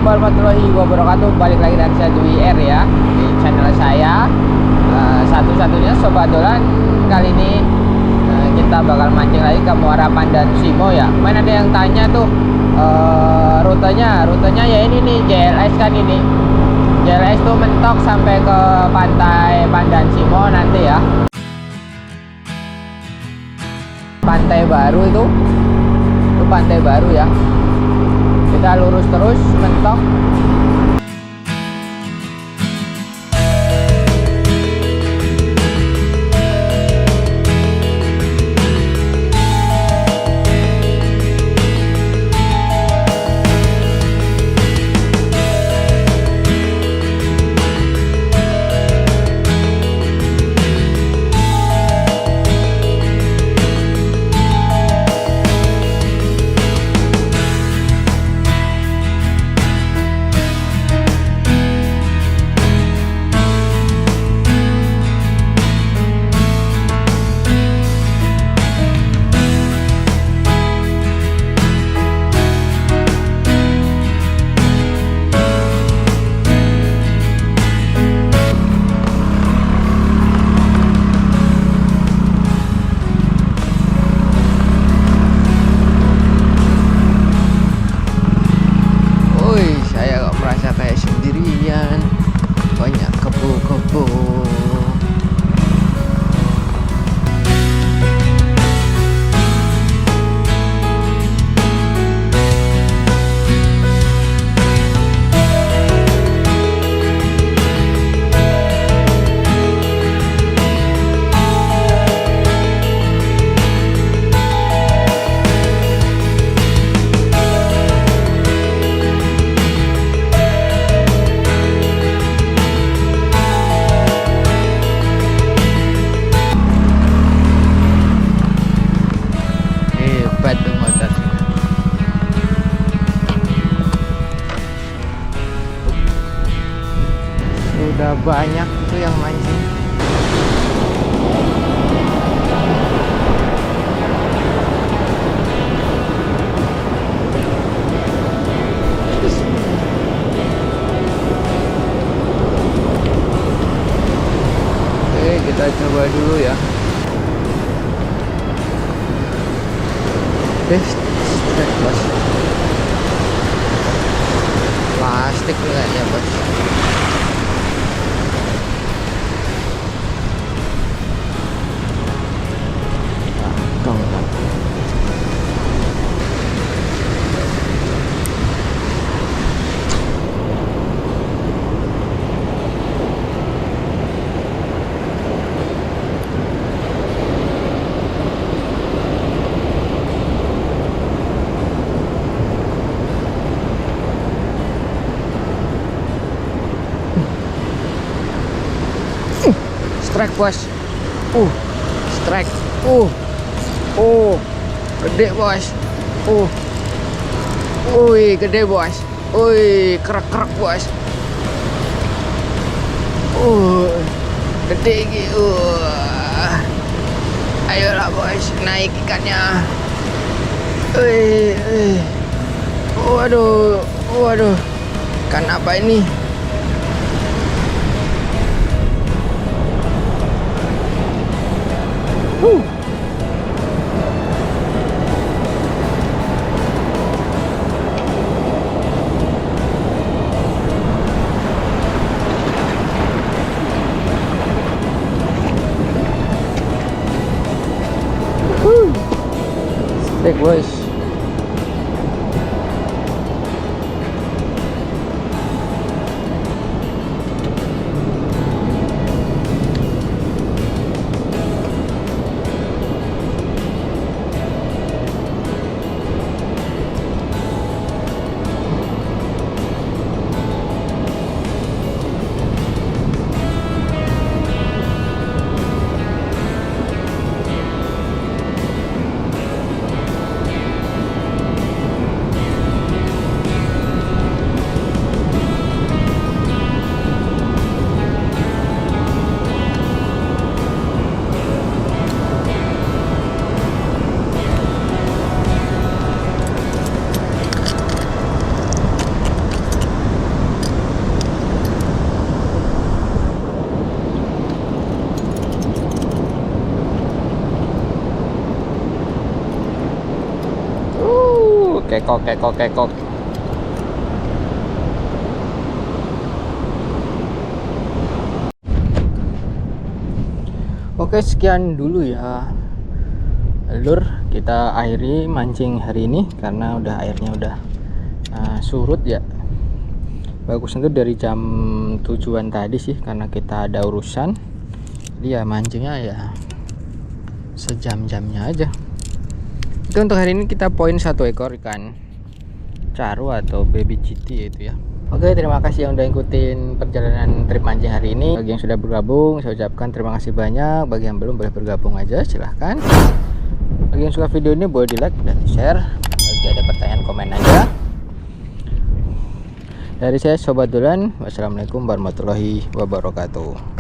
warahmatullahi wabarakatuh. Balik lagi dengan saya Dwi R ya, di channel saya. Satu-satunya Sobat Dolan. Kali ini kita bakal mancing lagi ke Muara Pandan Simo ya. Kemarin ada yang tanya tuh rutenya ya ini nih, JLS kan ini. JLS tuh mentok sampai ke pantai Pandan Simo nanti ya. Pantai baru itu pantai baru ya. Kita lurus terus mentok. Banyak kebo-kebo. Udah banyak tuh yang mancing. Oke, kita coba dulu ya. Strike bos. Plastik kayaknya bos. Strike bos. Strike. Gede bos. Gede bos. Kerak bos. Gede gitu. Ayolah bos, naik ikannya. Waduh. Ikan apa ini? Strike bos. kekok. Oke, sekian dulu ya lur, kita akhiri mancing hari ini karena airnya udah surut ya. Bagus itu dari jam 7-an tadi sih, karena kita ada urusan. Jadi ya mancingnya ya sejam-jamnya aja. Itu untuk hari ini kita poin 1 ekor ikan caru atau baby GT itu ya. Oke, terima kasih yang udah ikutin perjalanan trip mancing hari ini. Bagi yang sudah bergabung, saya ucapkan terima kasih banyak. Bagi yang belum, boleh bergabung aja, silahkan. Bagi yang suka video ini, boleh di like dan di share. Bagi ada pertanyaan, komen aja. Dari saya Sobat Dolan, wassalamualaikum warahmatullahi wabarakatuh.